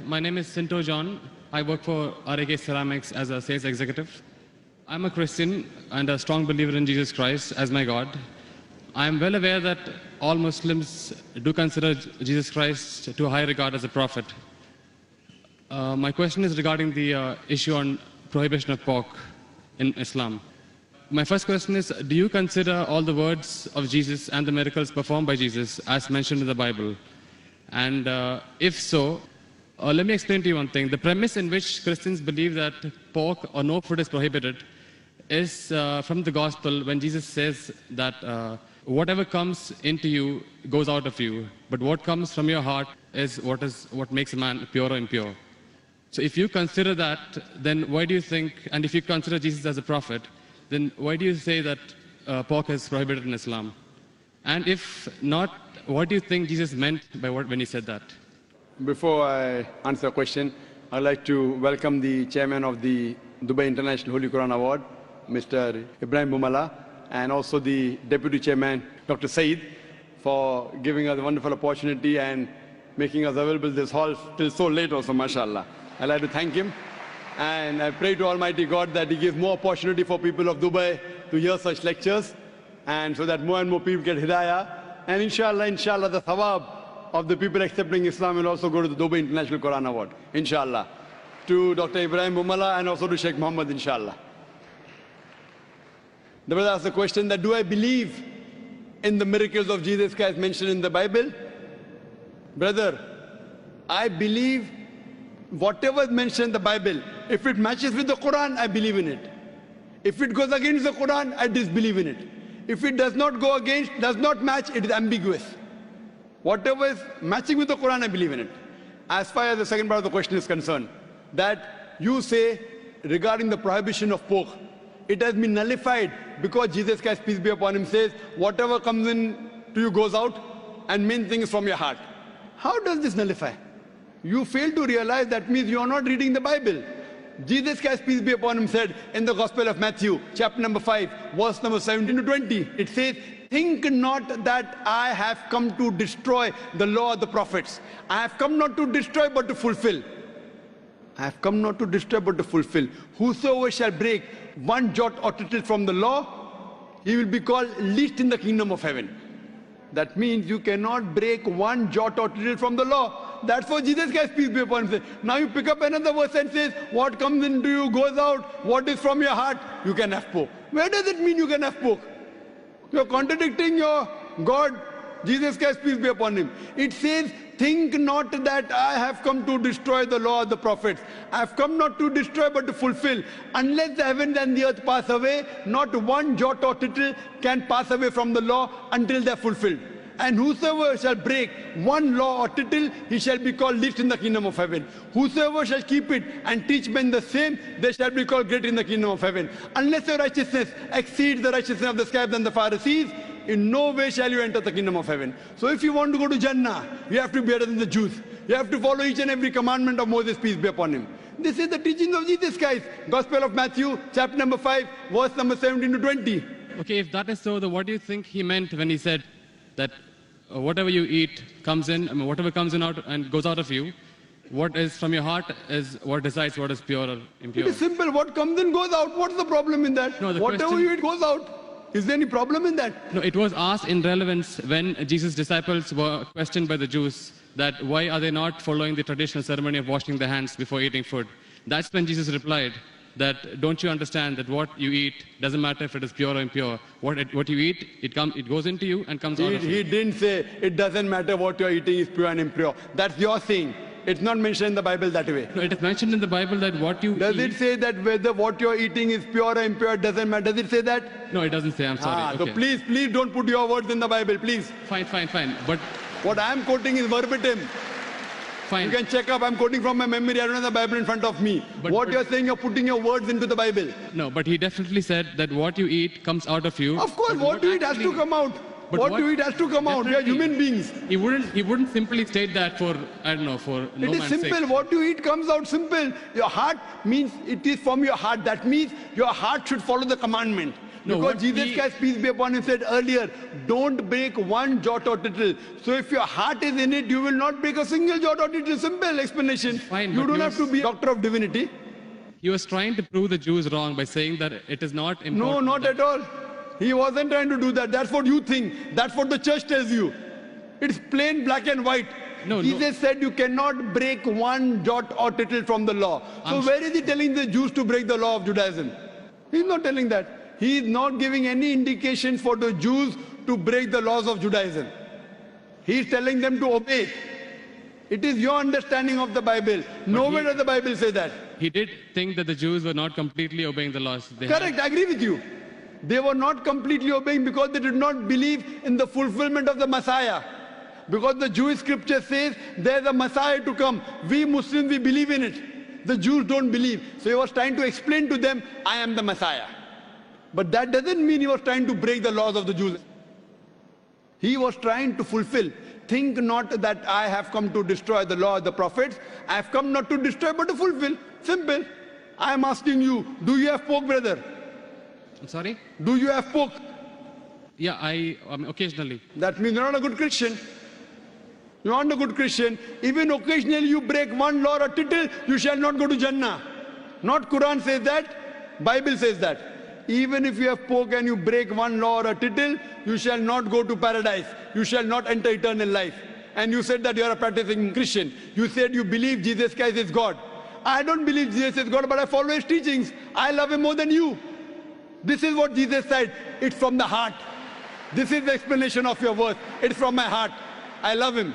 My name is Sinto John. I work for RAK Ceramics as a sales executive. I'm a Christian and a strong believer in Jesus Christ as my God. I am well aware that all Muslims do consider Jesus Christ to a high regard as a prophet. My question is regarding the issue on prohibition of pork in Islam. My first question is, do you consider all the words of Jesus and the miracles performed by Jesus as mentioned in the Bible? And if so, let me explain to you one thing. The premise in which Christians believe that pork or no food is prohibited is from the gospel when Jesus says that whatever comes into you goes out of you, but what comes from your heart is what makes a man pure or impure. So if you consider that, then why do you think, and if you consider Jesus as a prophet, then why do you say that pork is prohibited in Islam? And if not, what do you think Jesus meant by when he said that? Before I answer the question, I'd like to welcome the chairman of the Dubai International Holy Quran Award, Mr. Ibrahim Bumala, and also the deputy chairman, Dr. Saeed, for giving us a wonderful opportunity and making us available this hall till so late also, mashallah. I'd like to thank him. And I pray to Almighty God that He gives more opportunity for people of Dubai to hear such lectures, and so that more and more people get hidayah. And inshallah, the thawab of the people accepting Islam will also go to the Dubai International Quran Award, inshallah. To Dr. Ibrahim Bumala and also to Sheikh Muhammad, inshallah. The brother asked the question that, do I believe in the miracles of Jesus Christ mentioned in the Bible? Brother, I believe whatever is mentioned in the Bible, if it matches with the Quran, I believe in it. If it goes against the Quran, I disbelieve in it. If it does not go against, does not match, it is ambiguous. Whatever is matching with the Quran, I believe in it. As far as the second part of the question is concerned, that you say regarding the prohibition of pork, it has been nullified because Jesus Christ, peace be upon him, says, whatever comes in to you goes out, and main thing is from your heart. How does this nullify? You fail to realize that means you are not reading the Bible. Jesus Christ, peace be upon him, said in the Gospel of Matthew, chapter number 5, verse number 17 to 20, it says, think not that I have come to destroy the law of the prophets. I have come not to destroy but to fulfill. I have come not to destroy but to fulfill. Whosoever shall break one jot or tittle from the law, he will be called least in the kingdom of heaven. That means you cannot break one jot or tittle from the law. That's what Jesus Christ, peace be upon him, said. Now you pick up another verse and says, what comes into you goes out, what is from your heart, you can have pork. Where does it mean you can have pork? You're contradicting your God, Jesus Christ, peace be upon him. It says, think not that I have come to destroy the law of the prophets. I have come not to destroy but to fulfill. Unless the heavens and the earth pass away, not one jot or tittle can pass away from the law until they are fulfilled. And whosoever shall break one law or tittle, he shall be called least in the kingdom of heaven. Whosoever shall keep it and teach men the same, they shall be called great in the kingdom of heaven. Unless your righteousness exceeds the righteousness of the scribes and the Pharisees, in no way shall you enter the kingdom of heaven. So if you want to go to Jannah, you have to be better than the Jews. You have to follow each and every commandment of Moses, peace be upon him. This is the teachings of Jesus Christ. Gospel of Matthew, chapter number 5, verse number 17 to 20. Okay, if that is so, then what do you think he meant when he said that whatever you eat comes in, whatever comes in out and goes out of you, what is from your heart is what decides what is pure or impure? It is simple. What comes in goes out. What's the problem in that? No, whatever you eat goes out. Is there any problem in that? No, it was asked in relevance when Jesus' disciples were questioned by the Jews that why are they not following the traditional ceremony of washing their hands before eating food. That's when Jesus replied that don't you understand that what you eat doesn't matter if it is pure or impure. What you eat, it goes into you and comes out of you. He didn't say it doesn't matter what you're eating is pure and impure. That's your saying. It's not mentioned in the Bible that way. No, it is mentioned in the Bible that what you Does eat... it say that whether what you're eating is pure or impure doesn't matter? Does it say that? No, it doesn't say. I'm sorry. So please don't put your words in the Bible, please. Fine. But what I'm quoting is verbatim. Fine. You can check up. I'm quoting from my memory. I don't have the Bible in front of me. But you're saying, you're putting your words into the Bible. No, but he definitely said that what you eat comes out of you. Of course, what you eat has to come out. What you eat has to come out. We are human beings. He wouldn't simply state that for, I don't know, for no man's sake. It is simple. What you eat comes out simple. Your heart means it is from your heart. That means your heart should follow the commandment. No, Because what Jesus he- Christ, peace be upon him, said earlier, don't break one jot or tittle. So if your heart is in it, you will not break a single jot or tittle. Simple explanation. Fine, you but don't he have to was- be a doctor of divinity. He was trying to prove the Jews wrong by saying that it is not important. No, not that- at all. He wasn't trying to do that. That's what you think. That's what the church tells you. It's plain black and white. No, Jesus said you cannot break one jot or tittle from the law. So I'm- where is he telling the Jews to break the law of Judaism? He's not telling that. He is not giving any indication for the Jews to break the laws of Judaism. He is telling them to obey. It is your understanding of the Bible. Nowhere does the Bible say that. He did think that the Jews were not completely obeying the laws. They had- Correct, I agree with you. They were not completely obeying because they did not believe in the fulfillment of the Messiah. Because the Jewish scripture says there's a Messiah to come. We Muslims, we believe in it. The Jews don't believe. So he was trying to explain to them, I am the Messiah. But that doesn't mean he was trying to break the laws of the Jews. He was trying to fulfill. Think not that I have come to destroy the law of the prophets. I have come not to destroy but to fulfill. Simple. I am asking you, do you have pork, brother? I'm sorry? Do you have pork? Yeah, occasionally. That means you're not a good Christian. You're not a good Christian. Even occasionally you break one law or tittle, you shall not go to Jannah. Not Quran says that, Bible says that. Even if you have pork and you break one law or a tittle, you shall not go to paradise. You shall not enter eternal life. And you said that you are a practicing Christian. You said you believe Jesus Christ is God. I don't believe Jesus is God, but I follow his teachings. I love him more than you. This is what Jesus said. It's from the heart. This is the explanation of your verse. It's from my heart. I love him.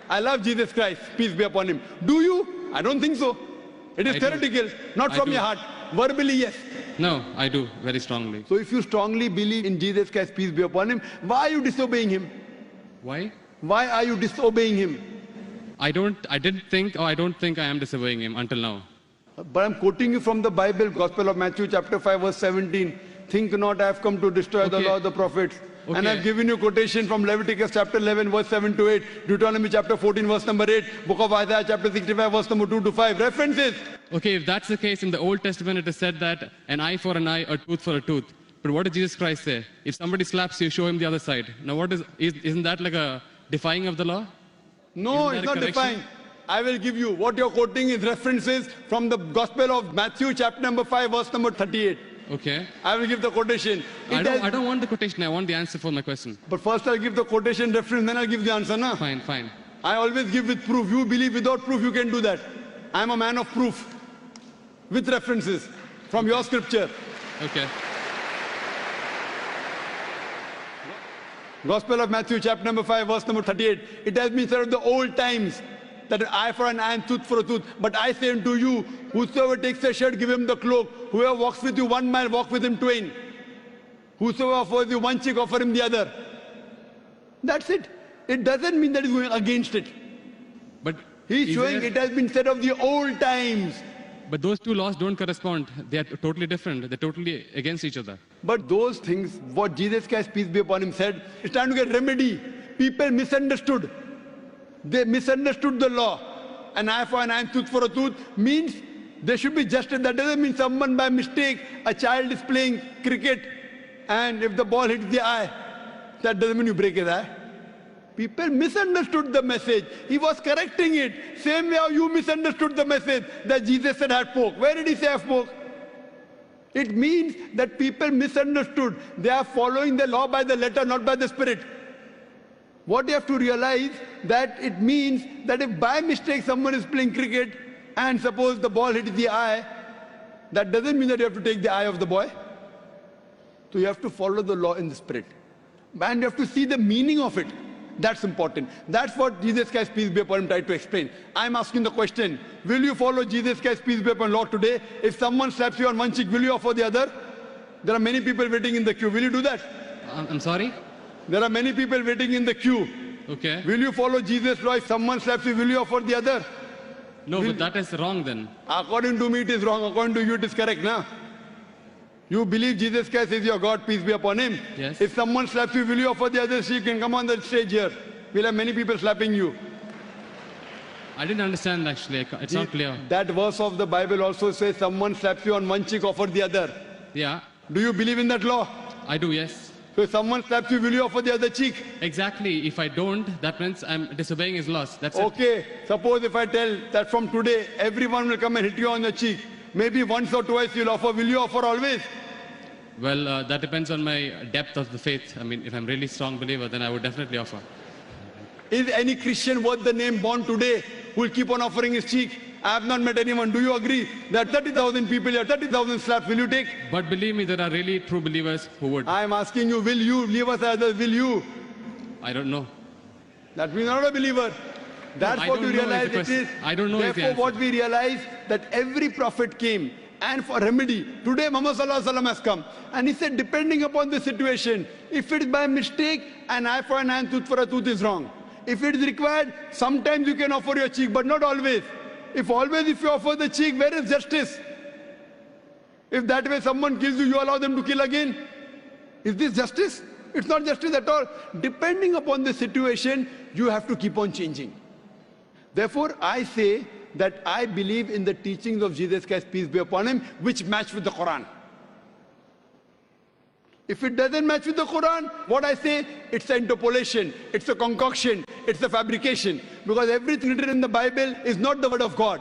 I love Jesus Christ. Peace be upon him. Do you? I don't think so. It is I do. theoretical, not I from do. your heart. Verbally, yes. No, I do, very strongly. So if you strongly believe in Jesus Christ, peace be upon him, why are you disobeying him? Why? Why are you disobeying him? I don't think I am disobeying him until now. But I'm quoting you from the Bible, Gospel of Matthew chapter 5 verse 17. Think not I have come to destroy the Okay. law of the prophets. And Okay. I've given you quotation from Leviticus chapter 11 verse 7 to 8, Deuteronomy chapter 14 verse number 8, Book of Isaiah chapter 65 verse number 2 to 5. References. Okay, if that's the case, in the Old Testament it is said that an eye for an eye, a tooth for a tooth. But what did Jesus Christ say? If somebody slaps you, show him the other side. Now isn't that like a defying of the law? No, Isn't it's that a not correction? defined. I will give you. What you're quoting is references from the Gospel of Matthew chapter number 5 verse number 38. Okay. I will give the quotation. I It don't want the quotation, I want the answer for my question. But first I'll give the quotation reference, then I'll give the answer. Na? Fine, fine. I always give with proof. You believe without proof, you can do that. I am a man of proof. With references from your scripture. Okay. Gospel of Matthew chapter number 5 verse number 38. It has been said of the old times that an eye for an eye and tooth for a tooth. But I say unto you, whosoever takes a shirt, give him the cloak. Whoever walks with you 1 mile, walk with him twain. Whosoever offers you one cheek, offer him the other. That's it. It doesn't mean that he's going against it. But He's is showing there- it has been said of the old times. But those two laws don't correspond. They are totally different. They're totally against each other. But those things, what Jesus Christ, peace be upon him, said, it's time to get remedy. People misunderstood. They misunderstood the law. An eye for an eye and tooth for a tooth means there should be justice. That doesn't mean someone by mistake, a child is playing cricket and if the ball hits the eye, that doesn't mean you break his eye. People misunderstood the message. He was correcting it. Same way how you misunderstood the message that Jesus said have pork. Where did he say have pork? It means that people misunderstood. They are following the law by the letter, not by the spirit. What you have to realize that it means that if by mistake someone is playing cricket and suppose the ball hits the eye, that doesn't mean that you have to take the eye of the boy. So you have to follow the law in the spirit. And you have to see the meaning of it. That's important. That's what Jesus Christ, peace be upon him, tried to explain. I'm asking the question, will you follow Jesus Christ, peace be upon law today? If someone slaps you on one cheek, will you offer the other? There are many people waiting in the queue. Will you do that? I'm sorry? There are many people waiting in the queue. Okay. Will you follow Jesus' law? If someone slaps you, will you offer the other? No, but that is wrong then. According to me, it is wrong. According to you, it is correct, na? You believe Jesus Christ is your God, peace be upon him. Yes. If someone slaps you, will you offer the other? So you can come on the stage here. We'll have many people slapping you. I didn't understand actually. It's not clear. That verse of the Bible also says someone slaps you on one cheek, offer the other. Yeah. Do you believe in that law? I do, yes. So if someone slaps you, will you offer the other cheek? Exactly. If I don't, that means I'm disobeying his laws. That's it. Okay, suppose if I tell that from today, everyone will come and hit you on the cheek. Maybe once or twice you'll offer. Will you offer always? Well, that depends on my depth of the faith. I mean, if I'm really strong believer, then I would definitely offer. Is any Christian worth the name born today who will keep on offering his cheek? I have not met anyone. Do you agree that 30,000 people here, 30,000 slaps, will you take? But believe me, there are really true believers who would. I am asking you, will you leave us as others? Will you? I don't know. That means not a believer. That's I what don't we know is realize the it is. question. I don't know is the Therefore, what answer. we realize that every prophet came and for remedy. Today, Muhammad Sallallahu Alaihi Wasallam has come and he said, depending upon the situation, if it's by mistake, an eye for an eye, tooth for a tooth is wrong. If it is required, sometimes you can offer your cheek, but not always. If you offer the cheek, where is justice? If that way someone kills you, you allow them to kill again. Is this justice? It's not justice at all. Depending upon the situation, you have to keep on changing. Therefore, I say that I believe in the teachings of Jesus Christ, peace be upon him, which match with the Quran. If it doesn't match with the Quran, what I say, it's an interpolation, it's a concoction, it's a fabrication. Because everything written in the Bible is not the word of God.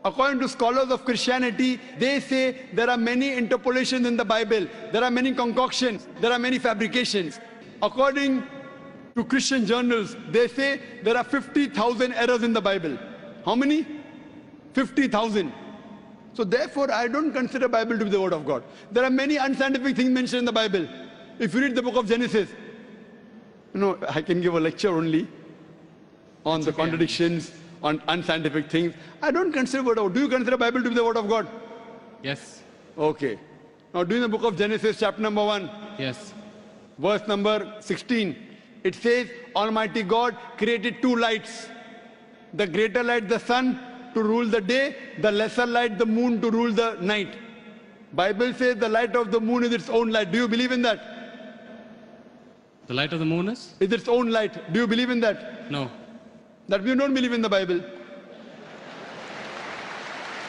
According to scholars of Christianity, they say there are many interpolations in the Bible, there are many concoctions, there are many fabrications. According to Christian journals, they say there are 50,000 errors in the Bible. How many? 50,000. So therefore, I don't consider Bible to be the word of God. There are many unscientific things mentioned in the Bible. If you read the book of Genesis, I can give a lecture only on the contradictions, on unscientific things. I don't consider word of God. Do you consider Bible to be the word of God? Yes. Okay. Now, do in the book of Genesis, chapter number 1, Yes. verse number 16, it says, Almighty God created two lights. The greater light, the sun, to rule the day, the lesser light, the moon, to rule the night. Bible says the light of the moon is its own light. Do you believe in that? The light of the moon is? Is its own light. Do you believe in that? No. That you don't believe in the Bible.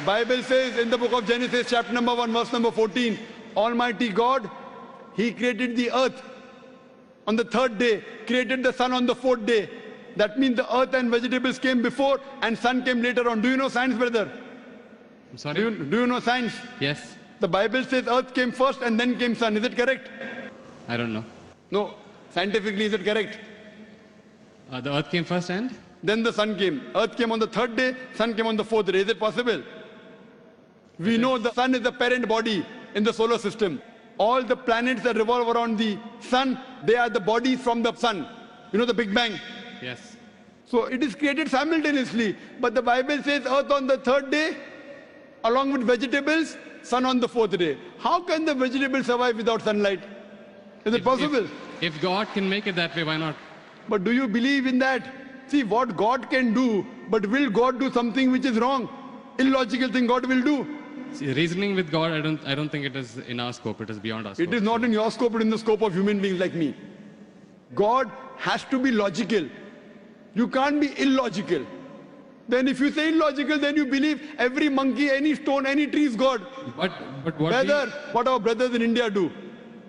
Bible says in the book of Genesis, chapter number 1, verse number 14, Almighty God, He created the earth on the third day, created the sun on the fourth day. That means the earth and vegetables came before and sun came later on. Do you know science, brother? I'm sorry? Do you know science? Yes. The Bible says earth came first and then came sun. Is it correct? I don't know. No. Scientifically, is it correct? The earth came first and? Then the sun came. Earth came on the third day, sun came on the fourth day. Is it possible? We know the sun is the parent body in the solar system. All the planets that revolve around the sun, they are the bodies from the sun. You know the Big Bang? Yes. So it is created simultaneously. But the Bible says earth on the third day, along with vegetables, sun on the fourth day. How can the vegetables survive without sunlight? Is it possible? If God can make it that way, why not? But do you believe in that? See what God can do, but will God do something which is wrong? Illogical thing God will do. See, reasoning with God, I don't think it is in our scope. It is beyond our scope. It is not in your scope, but in the scope of human beings like me. God has to be logical. You can't be illogical. Then if you say illogical, then you believe every monkey, any stone, any tree is God. But what What our brothers in India do.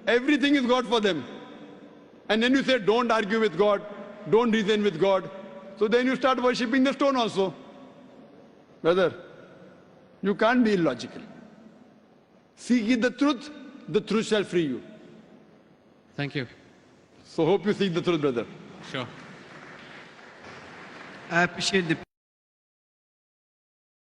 Everything is God for them. And then you say, don't argue with God, don't reason with God. So then you start worshipping the stone also. Brother, you can't be illogical. Seek ye the truth shall free you. Thank you. So hope you seek the truth, brother. Sure. I appreciate the